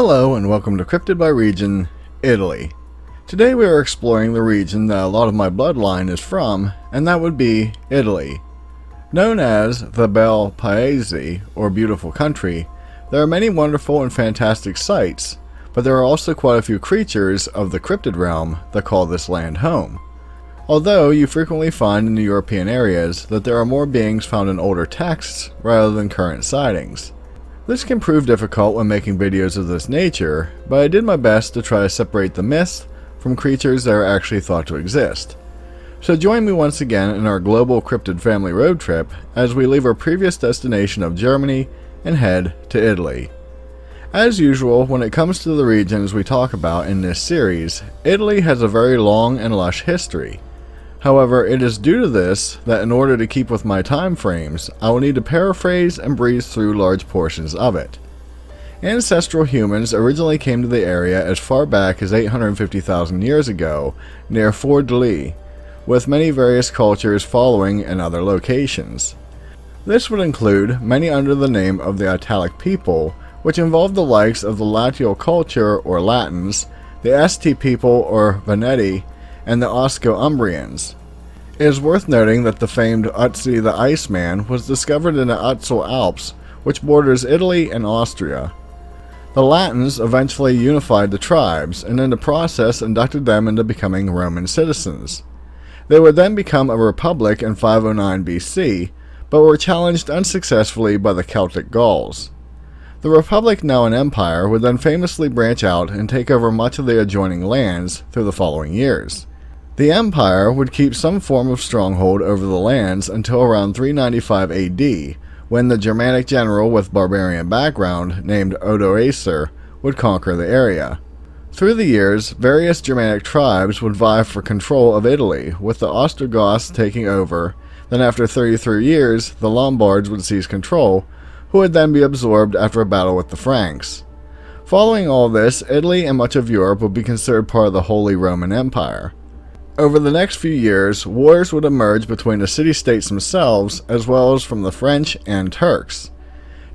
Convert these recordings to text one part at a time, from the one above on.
Hello and welcome to Cryptid by Region, Italy. Today we are exploring the region that a lot of my bloodline is from, and that would be Italy. Known as the Bel Paese, or Beautiful Country, there are many wonderful and fantastic sights, but there are also quite a few creatures of the cryptid realm that call this land home. Although you frequently find in the European areas that there are more beings found in older texts rather than current sightings. This can prove difficult when making videos of this nature, but I did my best to try to separate the myths from creatures that are actually thought to exist. So join me once again in our global Cryptid Family Road trip as we leave our previous destination of Germany and head to Italy. As usual, when it comes to the regions we talk about in this series, Italy has a very long and lush history. However, it is due to this that in order to keep with my time frames, I will need to paraphrase and breeze through large portions of it. Ancestral humans originally came to the area as far back as 850,000 years ago near Fort-de-Lis, with many various cultures following in other locations. This would include many under the name of the Italic people, which involved the likes of the Latial culture or Latins, the St people or Veneti, and the Osco-Umbrians. It is worth noting that the famed Ötzi the Iceman was discovered in the Ötztal Alps, which borders Italy and Austria. The Latins eventually unified the tribes, and in the process inducted them into becoming Roman citizens. They would then become a republic in 509 BC, but were challenged unsuccessfully by the Celtic Gauls. The republic, now an empire, would then famously branch out and take over much of the adjoining lands through the following years. The empire would keep some form of stronghold over the lands until around 395 AD, when the Germanic general with barbarian background named Odoacer would conquer the area. Through the years, various Germanic tribes would vie for control of Italy, with the Ostrogoths taking over. Then after 33 years, the Lombards would seize control, who would then be absorbed after a battle with the Franks. Following all this, Italy and much of Europe would be considered part of the Holy Roman Empire. Over the next few years, wars would emerge between the city-states themselves as well as from the French and Turks.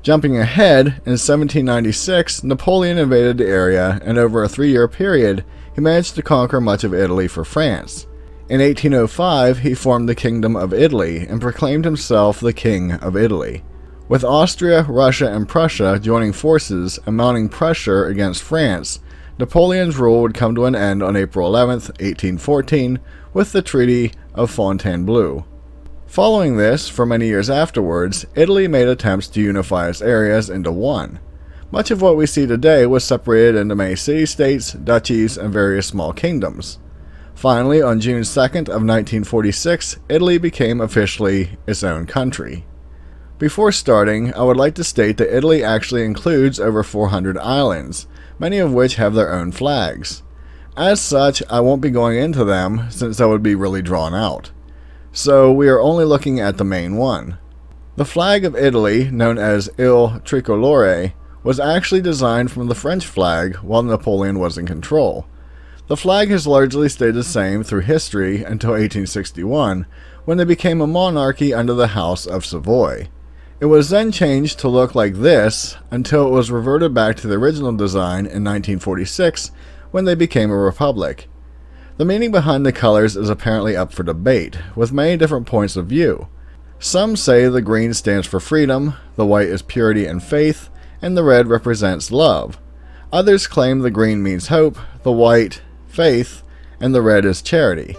Jumping ahead, in 1796, Napoleon invaded the area, and over a 3-year period, he managed to conquer much of Italy for France. In 1805, he formed the Kingdom of Italy and proclaimed himself the King of Italy. With Austria, Russia, and Prussia joining forces and mounting pressure against France, Napoleon's rule would come to an end on April 11, 1814, with the Treaty of Fontainebleau. Following this, for many years afterwards, Italy made attempts to unify its areas into one. Much of what we see today was separated into many city-states, duchies, and various small kingdoms. Finally, on June 2nd of 1946, Italy became officially its own country. Before starting, I would like to state that Italy actually includes over 400 islands, many of which have their own flags. As such, I won't be going into them since that would be really drawn out. So we are only looking at the main one. The flag of Italy, known as Il Tricolore, was actually designed from the French flag while Napoleon was in control. The flag has largely stayed the same through history until 1861, when they became a monarchy under the House of Savoy. It was then changed to look like this until it was reverted back to the original design in 1946 when they became a republic. The meaning behind the colors is apparently up for debate, with many different points of view. Some say the green stands for freedom, the white is purity and faith, and the red represents love. Others claim the green means hope, the white, faith, and the red is charity.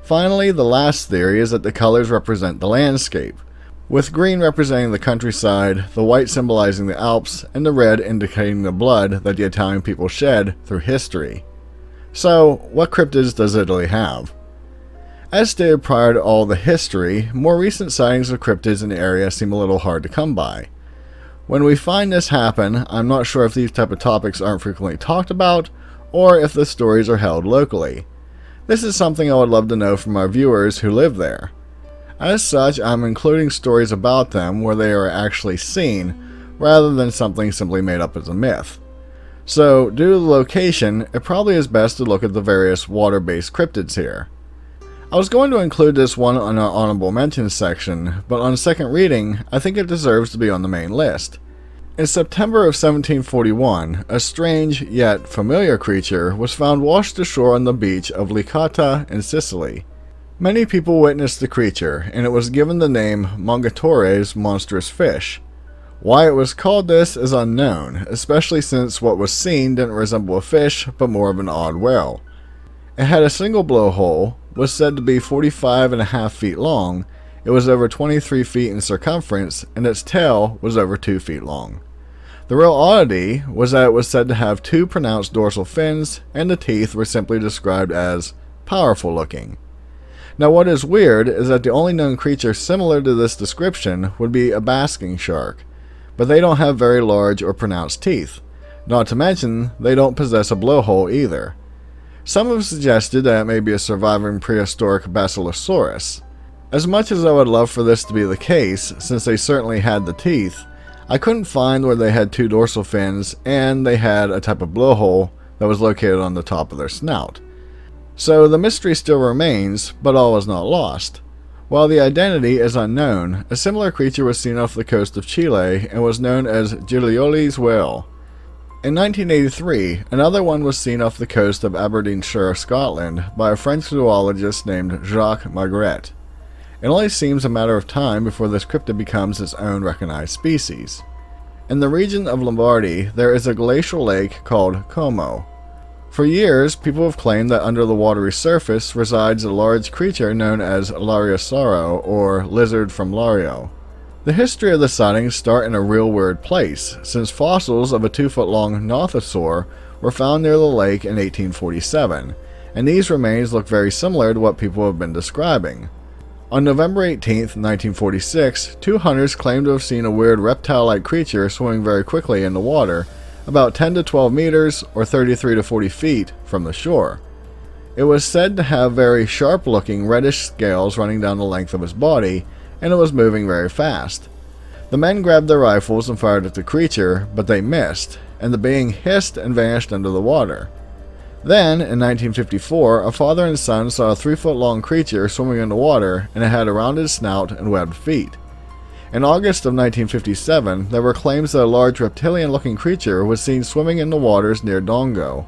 Finally, the last theory is that the colors represent the landscape, with green representing the countryside, the white symbolizing the Alps, and the red indicating the blood that the Italian people shed through history. So, what cryptids does Italy have? As stated prior to all the history, more recent sightings of cryptids in the area seem a little hard to come by. When we find this happen, I'm not sure if these type of topics aren't frequently talked about, or if the stories are held locally. This is something I would love to know from our viewers who live there. As such, I'm including stories about them where they are actually seen, rather than something simply made up as a myth. So, due to the location, it probably is best to look at the various water-based cryptids here. I was going to include this one on our honorable mentions section, but on second reading, I think it deserves to be on the main list. In September of 1741, a strange yet familiar creature was found washed ashore on the beach of Licata in Sicily. Many people witnessed the creature, and it was given the name Mongatore's monstrous fish. Why it was called this is unknown, especially since what was seen didn't resemble a fish, but more of an odd whale. It had a single blowhole, was said to be 45.5 feet long, it was over 23 feet in circumference, and its tail was over 2 feet long. The real oddity was that it was said to have 2 pronounced dorsal fins, and the teeth were simply described as powerful looking. Now what is weird is that the only known creature similar to this description would be a basking shark, but they don't have very large or pronounced teeth. Not to mention, they don't possess a blowhole either. Some have suggested that it may be a surviving prehistoric basilosaurus. As much as I would love for this to be the case, since they certainly had the teeth, I couldn't find where they had 2 dorsal fins and they had a type of blowhole that was located on the top of their snout. So the mystery still remains, but all is not lost. While the identity is unknown, a similar creature was seen off the coast of Chile and was known as Gilioli's whale. In 1983, another one was seen off the coast of Aberdeenshire, Scotland, by a French zoologist named Jacques Magret. It only seems a matter of time before this cryptid becomes its own recognized species. In the region of Lombardy, there is a glacial lake called Como. For years, people have claimed that under the watery surface resides a large creature known as Lariosaurio, or lizard from Lario. The history of the sightings start in a real weird place, since fossils of a 2-foot-long nothosaur were found near the lake in 1847, and these remains look very similar to what people have been describing. On November 18, 1946, 2 hunters claimed to have seen a weird reptile-like creature swimming very quickly in the water, about 10 to 12 meters or 33 to 40 feet from the shore. It was said to have very sharp-looking reddish scales running down the length of its body, and it was moving very fast. The men grabbed their rifles and fired at the creature, but they missed, and the being hissed and vanished under the water. Then, in 1954, a father and son saw a 3-foot-long creature swimming in the water, and it had a rounded snout and webbed feet. In August of 1957, there were claims that a large reptilian-looking creature was seen swimming in the waters near Dongo.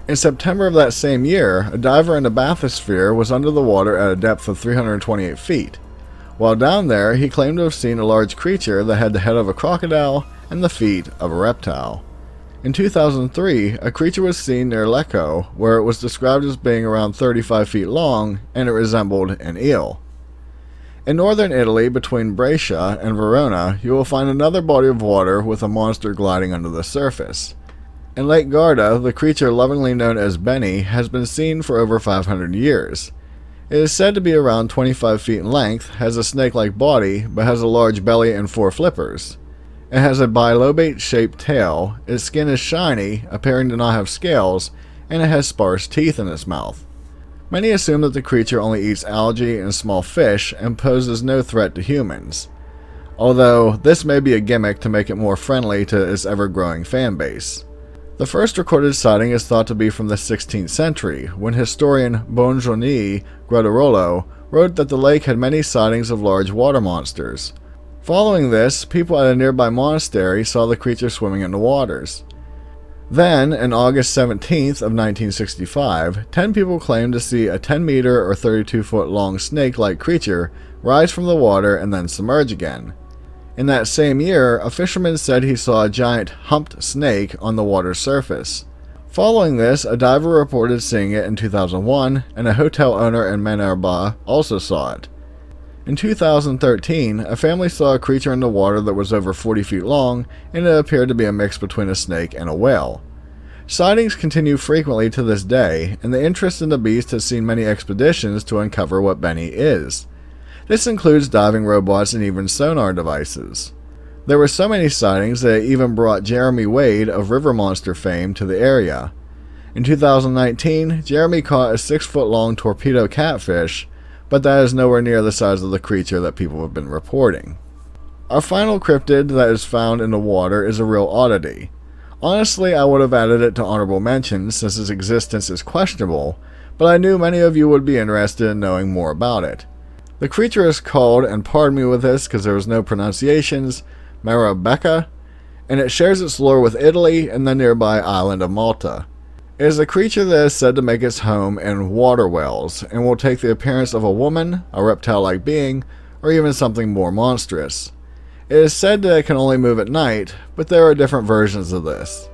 In September of that same year, a diver in the bathysphere was under the water at a depth of 328 feet. While down there, he claimed to have seen a large creature that had the head of a crocodile and the feet of a reptile. In 2003, a creature was seen near Lecco, where it was described as being around 35 feet long, and it resembled an eel. In northern Italy, between Brescia and Verona, you will find another body of water with a monster gliding under the surface. In Lake Garda, the creature lovingly known as Benny has been seen for over 500 years. It is said to be around 25 feet in length, has a snake-like body, but has a large belly and 4 flippers. It has a bilobate-shaped tail, its skin is shiny, appearing to not have scales, and it has sparse teeth in its mouth. Many assume that the creature only eats algae and small fish and poses no threat to humans, although this may be a gimmick to make it more friendly to its ever-growing fan base. The first recorded sighting is thought to be from the 16th century, when historian Bongiorni Guardarolo wrote that the lake had many sightings of large water monsters. Following this, people at a nearby monastery saw the creature swimming in the waters. Then, on August 17th of 1965, 10 people claimed to see a 10-meter or 32-foot long snake-like creature rise from the water and then submerge again. In that same year, a fisherman said he saw a giant humped snake on the water's surface. Following this, a diver reported seeing it in 2001, and a hotel owner in Manerba also saw it. In 2013, a family saw a creature in the water that was over 40 feet long, and it appeared to be a mix between a snake and a whale. Sightings continue frequently to this day, and the interest in the beast has seen many expeditions to uncover what Benny is. This includes diving robots and even sonar devices. There were so many sightings that it even brought Jeremy Wade of River Monster fame to the area. In 2019, Jeremy caught a 6-foot-long torpedo catfish, but that is nowhere near the size of the creature that people have been reporting. Our final cryptid that is found in the water is a real oddity. Honestly, I would have added it to honorable mentions since its existence is questionable, but I knew many of you would be interested in knowing more about it. The creature is called, and pardon me with this because there was no pronunciations, Marabeka. and it shares its lore with Italy and the nearby island of Malta. It is a creature that is said to make its home in water wells and will take the appearance of a woman, a reptile-like being, or even something more monstrous. It is said that it can only move at night, but there are different versions of this.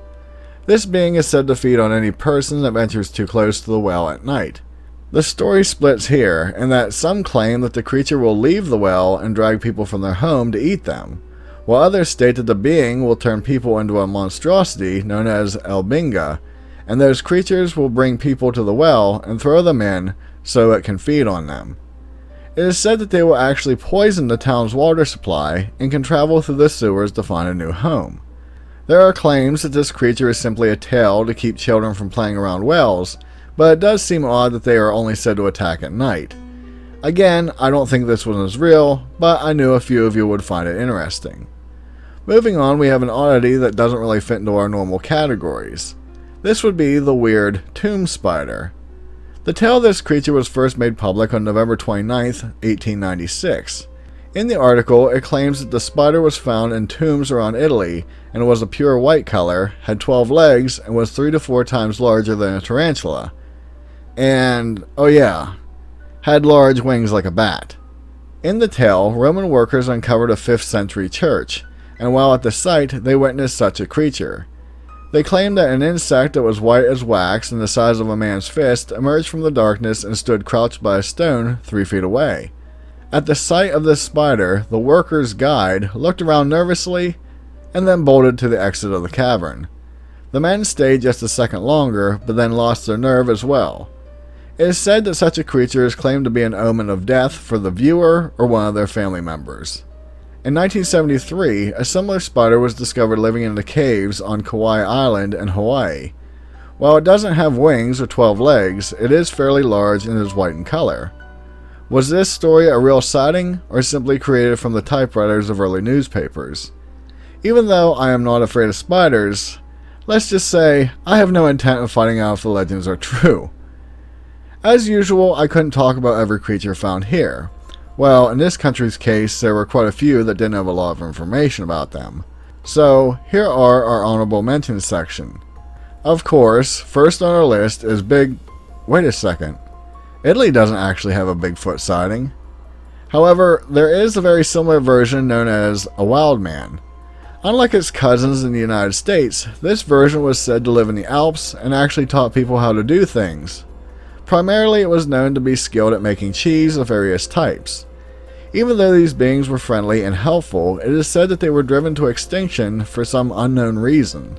This being is said to feed on any person that ventures too close to the well at night. The story splits here, in that some claim that the creature will leave the well and drag people from their home to eat them, while others state that the being will turn people into a monstrosity known as El Binga, and those creatures will bring people to the well and throw them in so it can feed on them. It is said that they will actually poison the town's water supply and can travel through the sewers to find a new home. There are claims that this creature is simply a tale to keep children from playing around wells, but it does seem odd that they are only said to attack at night. Again, I don't think this one is real, but I knew a few of you would find it interesting. Moving on, we have an oddity that doesn't really fit into our normal categories. This would be the weird tomb spider. The tale of this creature was first made public on November 29th, 1896. In the article, it claims that the spider was found in tombs around Italy and was a pure white color, had 12 legs, and was 3 to 4 times larger than a tarantula. And, oh yeah, had large wings like a bat. In the tale, Roman workers uncovered a 5th century church, and while at the site, they witnessed such a creature. They claimed that an insect that was white as wax and the size of a man's fist emerged from the darkness and stood crouched by a stone 3 feet away. At the sight of this spider, the worker's guide looked around nervously and then bolted to the exit of the cavern. The men stayed just a second longer, but then lost their nerve as well. It is said that such a creature is claimed to be an omen of death for the viewer or one of their family members. In 1973, a similar spider was discovered living in the caves on Kauai Island in Hawaii. While it doesn't have wings or 12 legs, it is fairly large and is white in color. Was this story a real sighting, or simply created from the typewriters of early newspapers? Even though I am not afraid of spiders, let's just say I have no intent of finding out if the legends are true. As usual, I couldn't talk about every creature found here. Well, in this country's case, there were quite a few that didn't have a lot of information about them. So, here are our honorable mentions section. Of course, first on our list is wait a second. Italy doesn't actually have a Bigfoot sighting. However, there is a very similar version known as a wild man. Unlike its cousins in the United States, this version was said to live in the Alps and actually taught people how to do things. Primarily, it was known to be skilled at making cheese of various types. Even though these beings were friendly and helpful, it is said that they were driven to extinction for some unknown reason.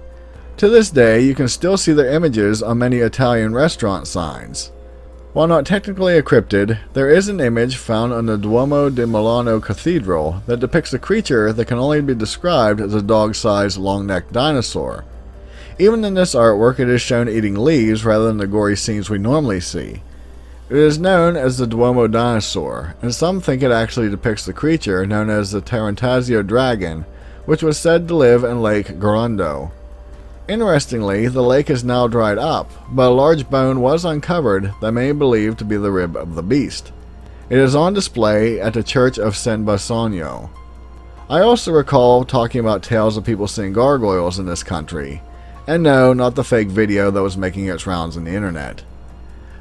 To this day, you can still see their images on many Italian restaurant signs. While not technically a cryptid, there is an image found on the Duomo di Milano Cathedral that depicts a creature that can only be described as a dog-sized long-necked dinosaur. Even in this artwork, it is shown eating leaves rather than the gory scenes we normally see. It is known as the Duomo dinosaur, and some think it actually depicts the creature known as the Tarantazio dragon, which was said to live in Lake Garando. Interestingly, the lake is now dried up, but a large bone was uncovered that many believe to be the rib of the beast. It is on display at the Church of San Bassanio. I also recall talking about tales of people seeing gargoyles in this country. And no, not the fake video that was making its rounds on the internet.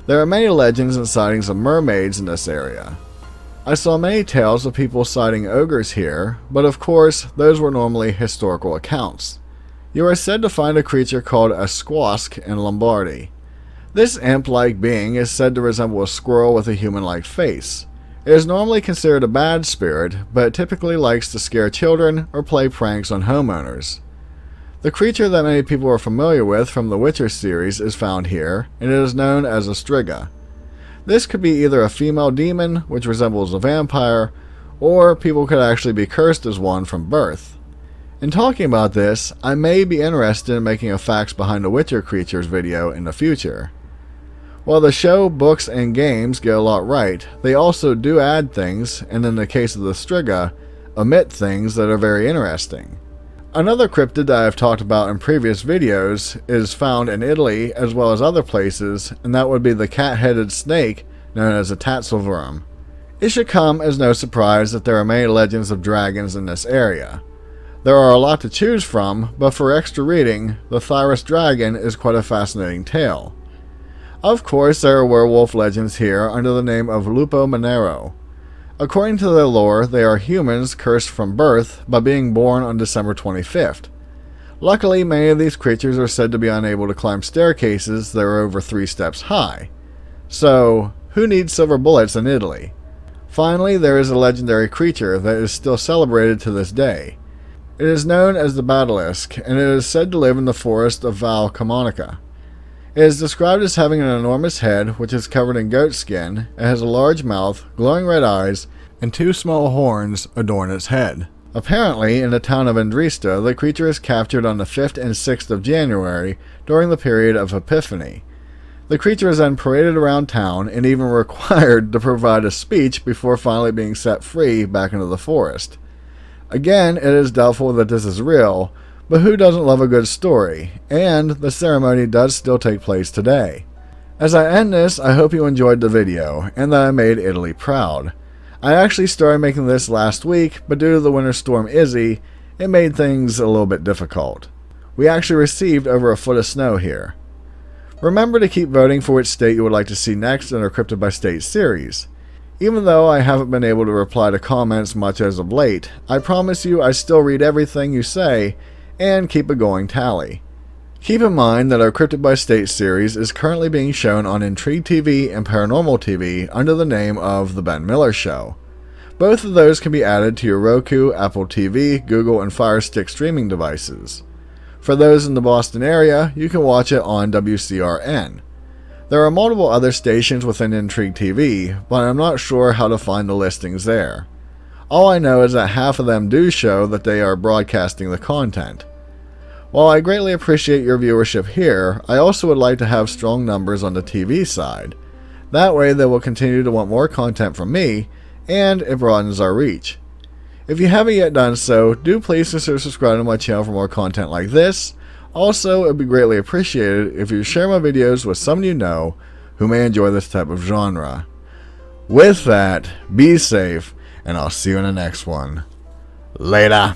There are many legends and sightings of mermaids in this area. I saw many tales of people sighting ogres here, but of course, those were normally historical accounts. You are said to find a creature called a squask in Lombardy. This imp-like being is said to resemble a squirrel with a human-like face. It is normally considered a bad spirit, but it typically likes to scare children or play pranks on homeowners. The creature that many people are familiar with from the Witcher series is found here, and it is known as a striga. This could be either a female demon, which resembles a vampire, or people could actually be cursed as one from birth. In talking about this, I may be interested in making a facts behind the Witcher creatures video in the future. While the show, books, and games get a lot right, they also do add things, and in the case of the striga, omit things that are very interesting. Another cryptid that I have talked about in previous videos is found in Italy as well as other places, and that would be the cat-headed snake known as a tatzelworm. It should come as no surprise that there are many legends of dragons in this area. There are a lot to choose from, but for extra reading, the Thyrus Dragon is quite a fascinating tale. Of course, there are werewolf legends here under the name of Lupo Monero. According to their lore, they are humans cursed from birth by being born on December 25th. Luckily, many of these creatures are said to be unable to climb staircases that are over 3 steps high. So, who needs silver bullets in Italy? Finally, there is a legendary creature that is still celebrated to this day. It is known as the Basilisk, and it is said to live in the forest of Val Camonica. It is described as having an enormous head, which is covered in goat skin. It has a large mouth, glowing red eyes, and 2 small horns adorn its head. Apparently, in the town of Andrista, the creature is captured on the 5th and 6th of January during the period of Epiphany. The creature is then paraded around town and even required to provide a speech before finally being set free back into the forest. Again, it is doubtful that this is real, but who doesn't love a good story? And the ceremony does still take place today. As I end this, I hope you enjoyed the video, and that I made Italy proud. I actually started making this last week, but due to the winter storm Izzy, it made things a little bit difficult. We actually received over a foot of snow here. Remember to keep voting for which state you would like to see next in our Cryptid by State series. Even though I haven't been able to reply to comments much as of late, I promise you I still read everything you say and keep a going tally. Keep in mind that our Cryptid by State series is currently being shown on Intrigue TV and Paranormal TV under the name of The Ben Miller Show. Both of those can be added to your Roku, Apple TV, Google, and Fire Stick streaming devices. For those in the Boston area, you can watch it on WCRN. There are multiple other stations within Intrigue TV, but I'm not sure how to find the listings there. All I know is that half of them do show that they are broadcasting the content. While I greatly appreciate your viewership here, I also would like to have strong numbers on the TV side. That way they will continue to want more content from me, and it broadens our reach. If you haven't yet done so, do please consider subscribing to my channel for more content like this. Also, it would be greatly appreciated if you share my videos with someone you know who may enjoy this type of genre. With that, be safe, and I'll see you in the next one. Later.